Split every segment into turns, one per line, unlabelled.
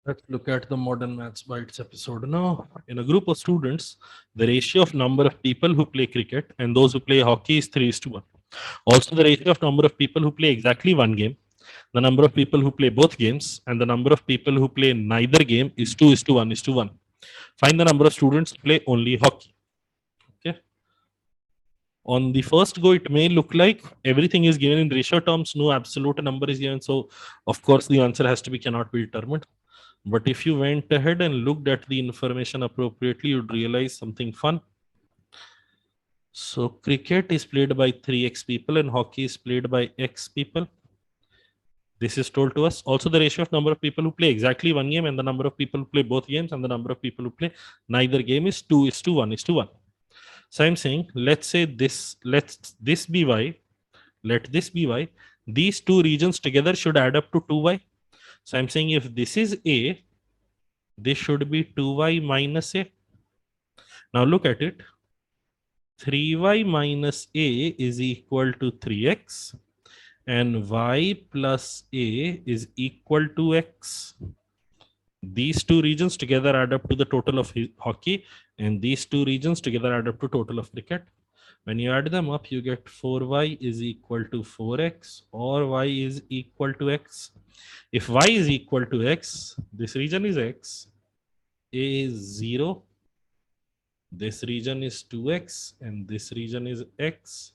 Let's look at the Modern Maths Bites episode now. In a group of students, the ratio of number of people who play cricket and those who play hockey is 3:1. Also, the ratio of number of people who play exactly one game, the number of people who play both games, and the number of people who play neither game is 2:1:1. Find the number of students who play only hockey. Okay. On the first go, it may look like everything is given in ratio terms, no absolute number is given. So, of course, the answer has to be cannot be determined. But if you went ahead and looked at the information appropriately, you'd realize something fun. So cricket is played by 3x people and hockey is played by x people. This is told to us. Also, the ratio of number of people who play exactly one game and the number of people who play both games and the number of people who play neither game is 2:1:1. So I'm saying, let's say this, let this be y, let this be y. These two regions together should add up to 2y. So I'm saying if this is a, this should be 2y minus a. Now look at it. 3y minus a is equal to 3x and y plus a is equal to x. These two regions together add up to the total of hockey, and these two regions together add up to total of cricket. When you add them up, you get 4y is equal to 4x or y is equal to x. If y is equal to x, this region is x, a is 0, this region is 2x, and this region is x.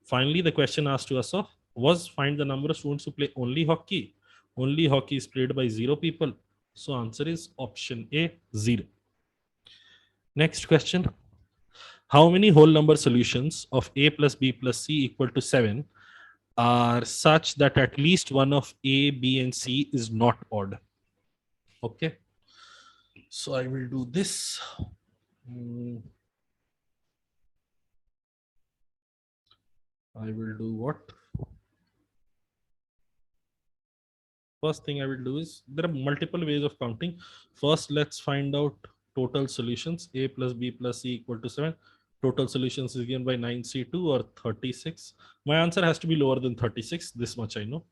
Finally, the question asked to us was find the number of students who play only hockey. Only hockey is played by 0 people. So answer is option A, 0. Next question. How many whole number solutions of a plus b plus c equal to 7 are such that at least one of a, b, and c is not odd? Okay. So I will do this. I will do what? First thing I will do is, there are multiple ways of counting. First, let's find out total solutions. A plus b plus c equal to 7. Total solutions is given by 9c2 or 36. My answer has to be lower than 36. This much I know.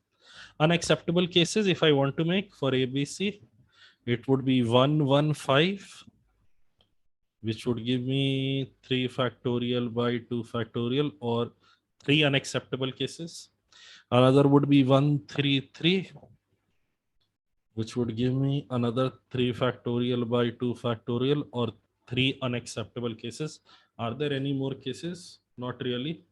Unacceptable cases, if I want to make for ABC, it would be 115, which would give me 3 factorial by 2 factorial, or 3 unacceptable cases. Another would be 133, which would give me another 3 factorial by 2 factorial, or 3 unacceptable cases. Are there any more cases? Not really.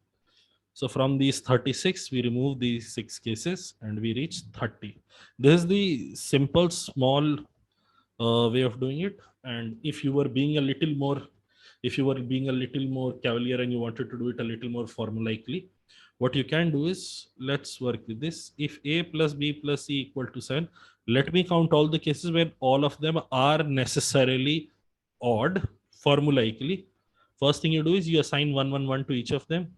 So from these 36, we remove these 6 cases and we reach 30. This is the simple, small way of doing it. And if you were being a little more, cavalier and you wanted to do it a little more formulaically, what you can do is, let's work with this. If a plus b plus c equal to 7, let me count all the cases where all of them are necessarily odd formulaically. First thing you do is you assign 1, 1, 1 to each of them.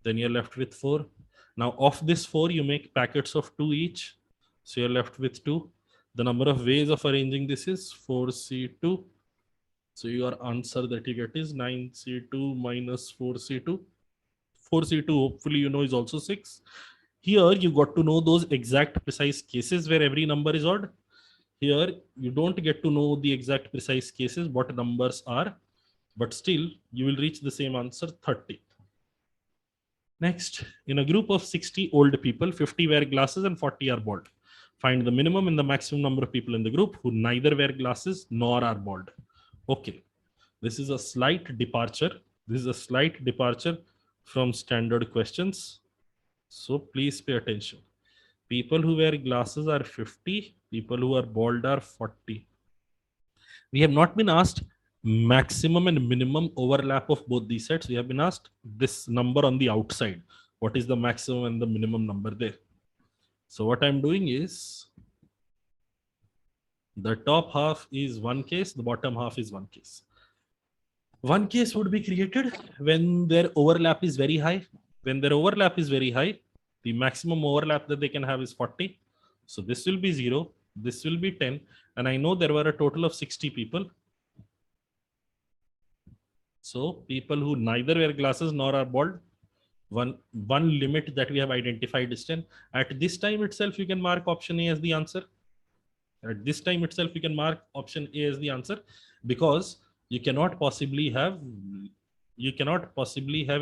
Then you're left with 4. Now of this 4, you make packets of 2 each. So you're left with 2. The number of ways of arranging this is 4c2. So your answer that you get is 9c2 minus 4c2. 4c2, hopefully you know, is also 6. Here you got to know those exact precise cases where every number is odd. Here you don't get to know the exact precise cases, what numbers are, but still you will reach the same answer, 30. Next, in a group of 60 old people, 50 wear glasses and 40 are bald. Find the minimum and the maximum number of people in the group who neither wear glasses nor are bald. Okay, this is a slight departure. This is a slight departure from standard questions. So please pay attention. People who wear glasses are 50. People who are bald are 40. We have not been asked maximum and minimum overlap of both these sets. We have been asked this number on the outside. What is the maximum and the minimum number there? So what I'm doing is, the top half is one case, the bottom half is one case. One case would be created when their overlap is very high. When their overlap is very high, the maximum overlap that they can have is 40. So this will be 0, this will be 10. And I know there were a total of 60 people. So people who neither wear glasses nor are bald, one limit that we have identified is 10. At this time itself, you can mark option A as the answer. At this time itself, you can mark option A as the answer, because you cannot possibly have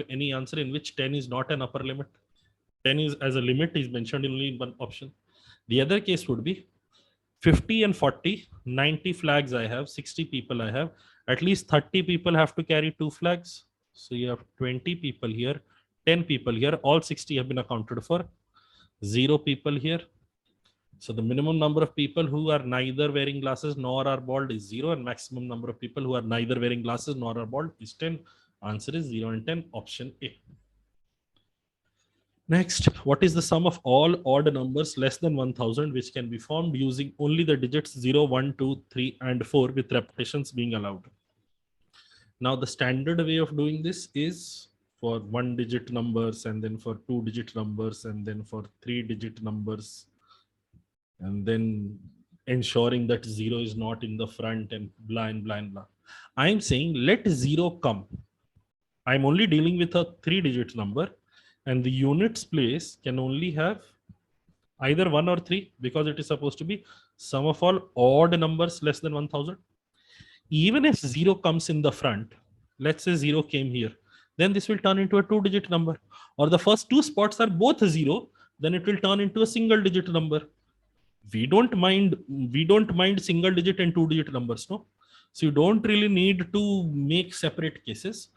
any answer in which 10 is not an upper limit. 10 is as a limit is mentioned only in one option. The other case would be 50 and 40, 90 flags I have, 60 people I have, at least 30 people have to carry 2 flags. So you have 20 people here, 10 people here, all 60 have been accounted for, 0 people here. So the minimum number of people who are neither wearing glasses nor are bald is 0, and maximum number of people who are neither wearing glasses nor are bald is 10. Answer is 0 and 10, option A. Next, what is the sum of all odd numbers less than 1000 which can be formed using only the digits 0, 1, 2, 3, and 4 with repetitions being allowed? Now, the standard way of doing this is for 1-digit numbers, and then for 2-digit numbers, and then for 3-digit numbers, and then ensuring that 0 is not in the front, and blah and blah and blah. I'm saying let 0 come. I'm only dealing with a 3-digit number, and the units place can only have either 1 or 3, because it is supposed to be sum of all odd numbers less than 1000. Even if 0 comes in the front, let's say 0 came here, then this will turn into a 2-digit number. Or the first 2 spots are both 0, then it will turn into a single digit number. We don't mind single digit and 2-digit numbers, no? So you don't really need to make separate cases.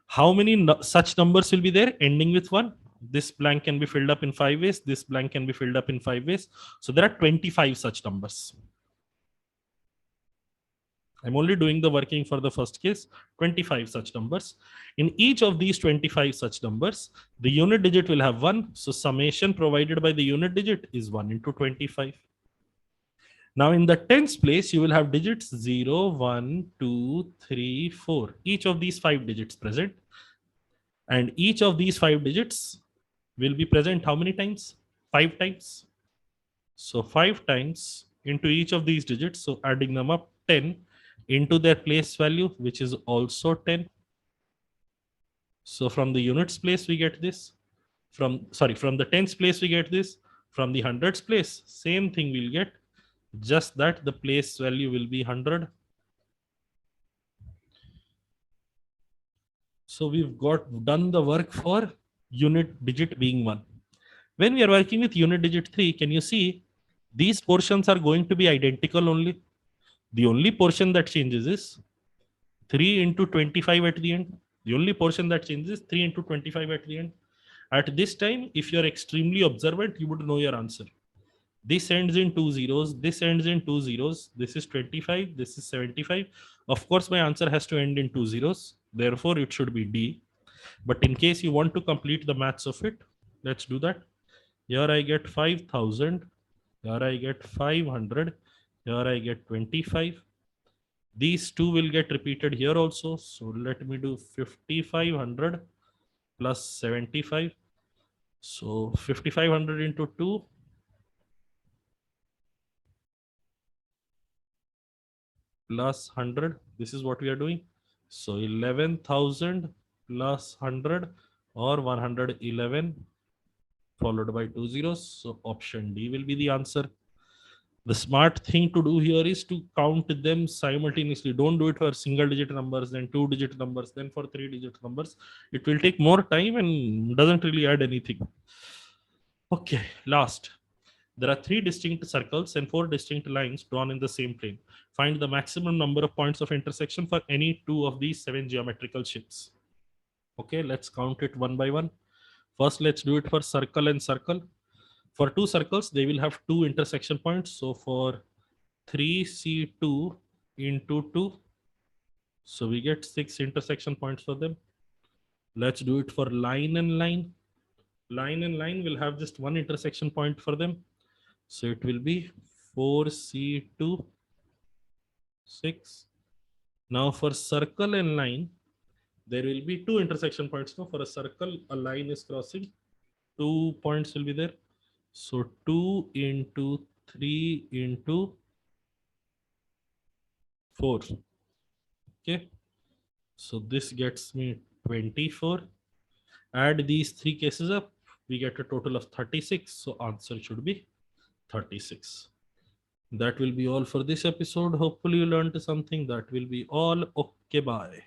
How many such numbers will be there ending with 1? This blank can be filled up in 5 ways. This blank can be filled up in 5 ways. So there are 25 such numbers. I'm only doing the working for the first case, 25 such numbers. In each of these 25 such numbers, the unit digit will have 1. So summation provided by the unit digit is 1 into 25. Now in the tens place, you will have digits 0, 1, 2, 3, 4. Each of these 5 digits present. And each of these 5 digits will be present how many times? 5 times. So 5 times into each of these digits. So adding them up, 10 into their place value, which is also 10. So from the units place, we get this. From the tens place, we get this. From the hundreds place, same thing we'll get. Just that the place value will be 100. So we've done the work for unit digit being 1. When we are working with unit digit 3, can you see these portions are going to be identical only? The only portion that changes is 3 into 25 at the end. The only portion that changes is 3 into 25 at the end. At this time, if you're extremely observant, you would know your answer. This ends in 2 zeros. This ends in 2 zeros. This is 25. This is 75. Of course, my answer has to end in 2 zeros. Therefore, it should be D. But in case you want to complete the maths of it, let's do that. Here I get 5000. Here I get 500. Here I get 25. These two will get repeated here also. So let me do 5500 plus 75. So 5500 into 2 plus 100. This is what we are doing. So 11,000 plus 100 or 111 followed by 2 zeros. So option D will be the answer. The smart thing to do here is to count them simultaneously. Don't do it for single digit numbers, then 2-digit numbers, then for 3-digit numbers. It will take more time and doesn't really add anything. Okay, last. There are 3 distinct circles and 4 distinct lines drawn in the same plane. Find the maximum number of points of intersection for any 2 of these 7 geometrical shapes. Okay, let's count it one by one. First, let's do it for circle and circle. For 2 circles, they will have 2 intersection points. So for 3C2 into 2, so we get 6 intersection points for them. Let's do it for line and line. Line and line will have just 1 intersection point for them. So it will be 4C2, 6. Now for circle and line, there will be 2 intersection points. Now for a circle, a line is crossing. 2 points will be there. So 2 into 3 into 4. Okay. So this gets me 24. Add these 3 cases up. We get a total of 36. So answer should be 36. That will be all for this episode. Hopefully you learned something. That will be all. Okay, bye.